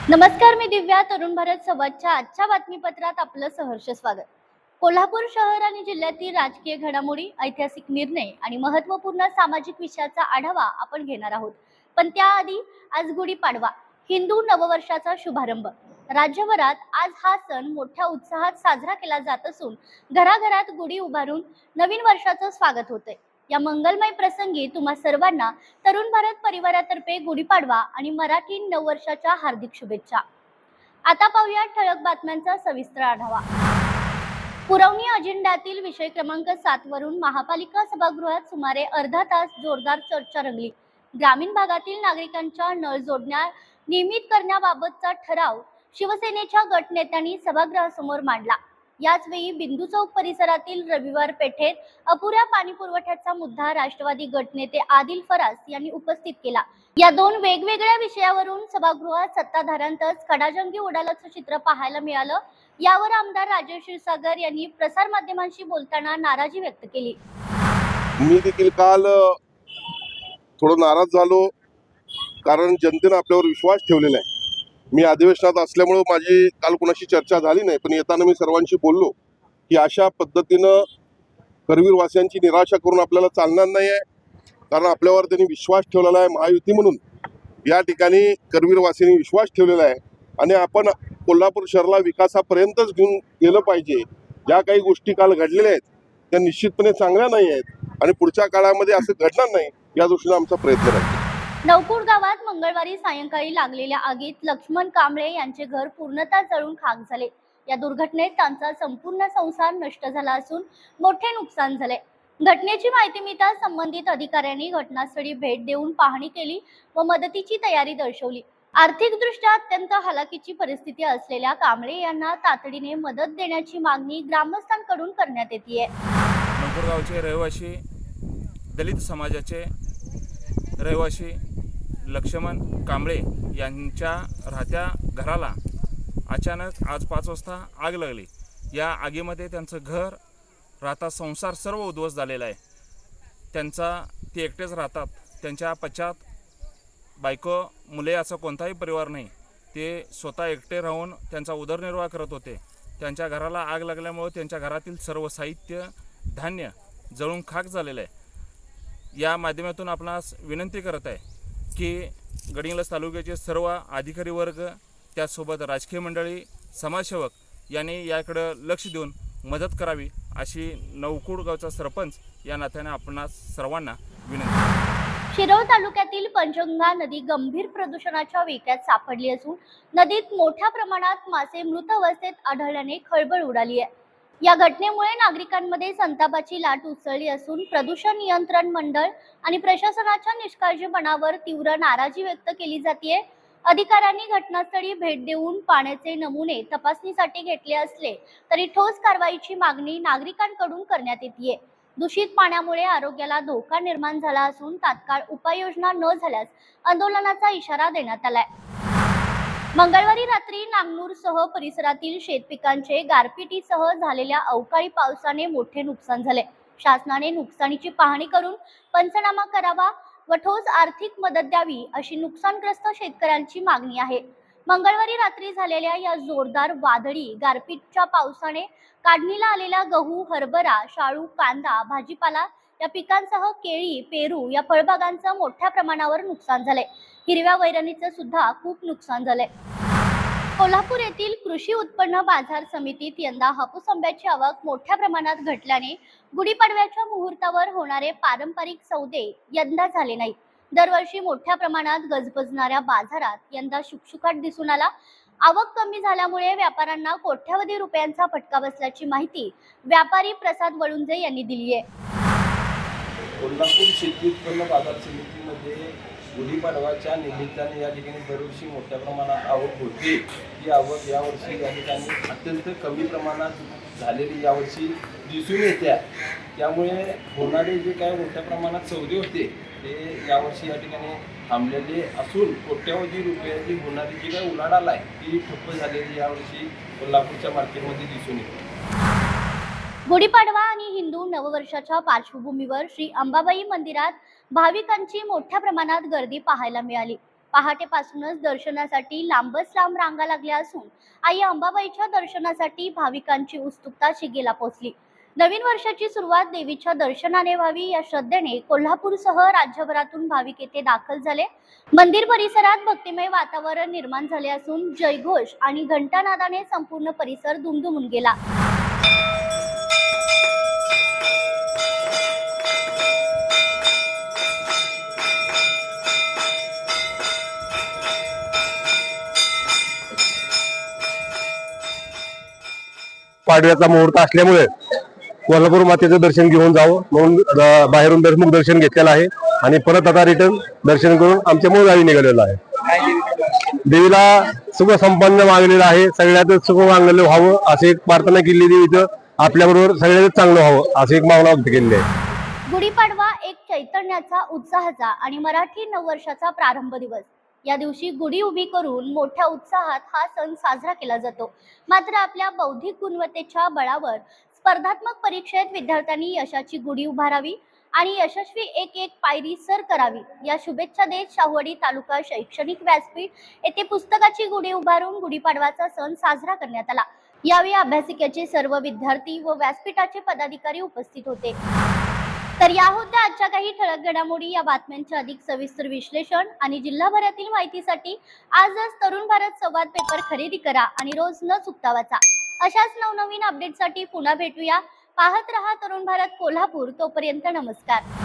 नमस्कार, मी दिव्या. तरुण भारत संवादच्या आजच्या बातमीपत्रात आपलं सहर्ष स्वागत. कोल्हापूर शहर आणि जिल्ह्यातील राजकीय घडामोडी, ऐतिहासिक निर्णय आणि महत्त्वपूर्ण सामाजिक विषयाचा आढावा आपण घेणार आहोत. पण त्याआधी आज गुढीपाडवा, हिंदू नववर्षाचा शुभारंभ. राज्यभरात आज हा सण मोठ्या उत्साहात साजरा केला जात असून घराघरात गुढी उभारून नवीन वर्षाचं स्वागत होतंय. या मंगलमय प्रसंगी तुम्हा सर्वांना तरुण भारत परिवारातर्फे गुढीपाडवा आणि मराठी नववर्षाच्या हार्दिक शुभेच्छा. आता पाहूया ठळक बातम्यांचा सविस्तर आढावा. पुरवणी अजेंड्यातील विषय क्रमांक 7 वरून महापालिका सभागृहात सुमारे अर्धा तास जोरदार चर्चा रंगली. ग्रामीण भागातील नागरिकांच्या नळ जोडण्या नियमित करण्याबाबतचा ठराव शिवसेनेच्या गटनेत्यांनी सभागृहासमोर मांडला. याचवेळी बिंदू चौक परिसरातील रविवार पेठेत अपुऱ्या पाणी पुरवठ्याचा मुद्दा राष्ट्रवादी गटनेते आदिल फरास यांनी उपस्थित केला. या दोन वेगवेगळ्या विषयावरून सभागृहात सत्ताधाऱ्यांतच खडाजंगी उडाल्याचं चित्र पाहायला मिळालं. यावर आमदार राजेश क्षीरसागर यांनी प्रसारमाध्यमांशी बोलताना नाराजी व्यक्त केली. मी देखील काल थोडं नाराज झालो, कारण जनतेने आपल्यावर विश्वास ठेवलेला आहे. मी अधिवेशनात असल्यामुळे माझी काल कोणाशी चर्चा झाली नाही, पण येताना मी सर्वांशी बोललो की अशा पद्धतीनं करवीरवासियांची निराशा करून आपल्याला चालणार नाही आहे. कारण आपल्यावर त्यांनी विश्वास ठेवलेला आहे. महायुती म्हणून या ठिकाणी करवीरवासियांनी विश्वास ठेवलेला आहे आणि आपण कोल्हापूर शहराला विकासापर्यंतच घेऊन गेलं पाहिजे. ज्या काही गोष्टी काल घडलेल्या आहेत त्या निश्चितपणे चांगल्या नाही आहेत आणि पुढच्या काळामध्ये असं घडणार नाही या दृष्टीने आमचा प्रयत्न राहील. नवपूर गावात मंगळवारी सायंकाळी लागलेल्या आगीत लक्ष्मण कांबळे यांचे घर पूर्णतः जळून खाक झाले. या दुर्घटनेत त्यांचा संपूर्ण संसार नष्ट झाला असून मोठे नुकसान झाले. घटनेची माहिती मिळताच संबंधित अधिकाऱ्यांनी घटनास्थळी भेट देऊन पाहणी केली व मदतीची तयारी दर्शवली. आर्थिकदृष्ट्या अत्यंत हलाखीची परिस्थिती असलेल्या कांबळे यांना तातडीने मदत देण्याची मागणी ग्रामस्थांकडून करण्यात येते. नवपूर गावचे रहिवासी, दलित समाजाचे रहिवासी लक्ष्मण कांबळे यांच्या राहत्या घराला अचानक आज 5 वाजता आग लागली. या आगीमध्ये त्यांचं घर, राहता संसार सर्व उद्ध्वस्त झालेला आहे. ते एकटेच राहतात. त्यांच्या पश्चात बायको, मुले असा कोणताही परिवार नाही. ते स्वतः एकटे राहून त्यांचा उदरनिर्वाह करत होते. त्यांच्या घराला आग लागल्यामुळे त्यांच्या घरातील सर्व साहित्य, धान्य जळून खाक झालेलं आहे. या माध्यमातून आपणास विनंती करत आहे की गडिंग्लज तालुक्याचे सर्व अधिकारी वर्ग, त्याचसोबत राजकीय मंडळी, समाजसेवक यांनी याकडे लक्ष देऊन मदत करावी अशी नवपूर गावचा सरपंच या नात्याने आपणास सर्वांना विनंती. शिरोळ तालुक्यातील पंचगंगा नदी गंभीर प्रदूषणाच्या विळख्यात सापडली असून नदीत मोठ्या प्रमाणात मासे मृत अवस्थेत आढळल्याने खळबळ उडाली आहे. या घटनेमुळे नागरिकांमध्ये संतापाची लाट उसळली असून प्रदूषण नियंत्रण मंडळ आणि प्रशासनाच्या निष्काळजीपणावर तीव्र नाराजी व्यक्त केली जाते. अधिकाऱ्यांनी घटनास्थळी भेट देऊन पाण्याचे नमुने तपासणीसाठी घेतले असले तरी ठोस कारवाईची मागणी नागरिकांकडून करण्यात येते. दूषित पाण्यामुळे आरोग्याला धोका निर्माण झाला असून तात्काळ उपाययोजना न झाल्यास आंदोलनाचा इशारा देण्यात आलाय. मंगळवारी रात्री नांगनूरसह परिसरातील शेतपिकांचे गारपिटीसह झालेल्या अवकाळी पावसाने मोठे नुकसान झाले. शासनाने नुकसानीची पाहणी करून पंचनामा करावा व ठोस आर्थिक मदत द्यावी अशी नुकसानग्रस्त शेतकऱ्यांची मागणी आहे. मंगळवारी रात्री झालेल्या या जोरदार वादळी गारपीटच्या पावसाने काढणीला आलेला गहू, हरभरा, शाळू, कांदा, भाजीपाला या पिकांसह केळी, पेरू या फळबागांचं मोठ्या प्रमाणावर नुकसान झाले. हिरव्या वैरणीचं सुद्धा खूप नुकसान झाले. कोल्हापूर येथील कृषी उत्पन्न बाजार समितीत यंदा हापूस आंब्याची आवक मोठ्या प्रमाणात घटल्याने गुढीपाडव्याच्या मुहूर्तावर होणारे पारंपरिक सौदे यंदा झाले नाहीत. दरवर्षी मोठ्या प्रमाणात गजबजणाऱ्या बाजारात यंदा शुकशुकाट दिसून आला. आवक कमी झाल्यामुळे व्यापाऱ्यांना कोट्यावधी रुपयांचा फटका बसल्याची माहिती व्यापारी प्रसाद वळुंजे यांनी दिली आहे. कोल्हापूर शेती उत्पन्न बाजार समितीमध्ये गुढीपाडवाच्या निमित्ताने या ठिकाणी दरवर्षी मोठ्या प्रमाणात आवक होते. ही आवक यावर्षी या ठिकाणी अत्यंत कमी प्रमाणात झालेली यावर्षी दिसून येते. त्यामुळे होणारे जे काय मोठ्या प्रमाणात सौदे होते ते यावर्षी या ठिकाणी थांबलेले असून कोट्यावधी रुपयाची होणारी जी काय उलाढाल आहे ती ठप्प झालेली यावर्षी कोल्हापूरच्या मार्केटमध्ये दिसून येते. गुढीपाडवा आणि हिंदू नववर्षाच्या पार्श्वभूमीवर श्री अंबाबाई मंदिरात भाविकांची मोठ्या प्रमाणात गर्दी पाहायला मिळाली. पहाटेपासूनच दर्शनासाठी लांबच लांब रांगा लागल्या असून आई अंबाबाईच्या दर्शनासाठी भाविकांची उत्सुकता शिगेला पोहोचली। नवीन वर्षाची सुरुवात देवीच्या दर्शनाने व्हावी या श्रद्धेने कोल्हापूरसह राज्यभरातून भाविक येथे दाखल झाले। मंदिर परिसरात भक्तिमय वातावरण निर्माण झाले असून जयघोष आणि घंटानादाने संपूर्ण परिसर दुमदुमून गेला। पाडव्याचा मुहूर्त असल्यामुळे कोल्हापूर मातेचं दर्शन घेऊन जावं म्हणून बाहेरून दर्शमुख दर्शन घेतलेलं आहे आणि परत आता रिटर्न दर्शन करून आमच्या मूळ गावी निघालेलो आहे। देवीला सुख संपन्न मागलेलं आहे, सगळ्यातच सुख मागलेलं व्हावं असे एक प्रार्थना केली देवीचं, आपल्याबरोबर सगळ्यातच चांगलं व्हावं असे एक मागणं व्यक्त केलेली आहे। गुढीपाडवा एक चैतन्याचा, उत्साहाचा आणि मराठी नववर्षाचा प्रारंभ दिवस। या दिवशी गुढी उभी करून मोठ्या उत्साहात हा सण साजरा केला जातो। मात्र आपल्या बौद्धिक गुणवत्तेच्या बळावर स्पर्धात्मक परीक्षेत विद्यार्थ्यांनी यशाची गुढी उभारावी आणि यशस्वी एक पायरी सर करावी या शुभेच्छा देत शाहूवाडी तालुका शैक्षणिक व्यासपीठ येथे पुस्तकाची गुढी उभारून गुढीपाडवाचा सण साजरा करण्यात आला। यावेळी अभ्यासिकेचे सर्व विद्यार्थी व व्यासपीठाचे पदाधिकारी उपस्थित होते। तर या होत्या आजच्या काही ठळक घडामोडी। या बातम्यांचे अधिक सविस्तर विश्लेषण आणि जिल्हाभरातील माहितीसाठी आजच तरुण भारत संवाद पेपर खरेदी करा आणि रोज न चुकता वाचा। अशाच नवनवीन अपडेटसाठी पुन्हा भेटूया। पाहत रहा तरुण भारत कोल्हापूर। तोपर्यंत नमस्कार।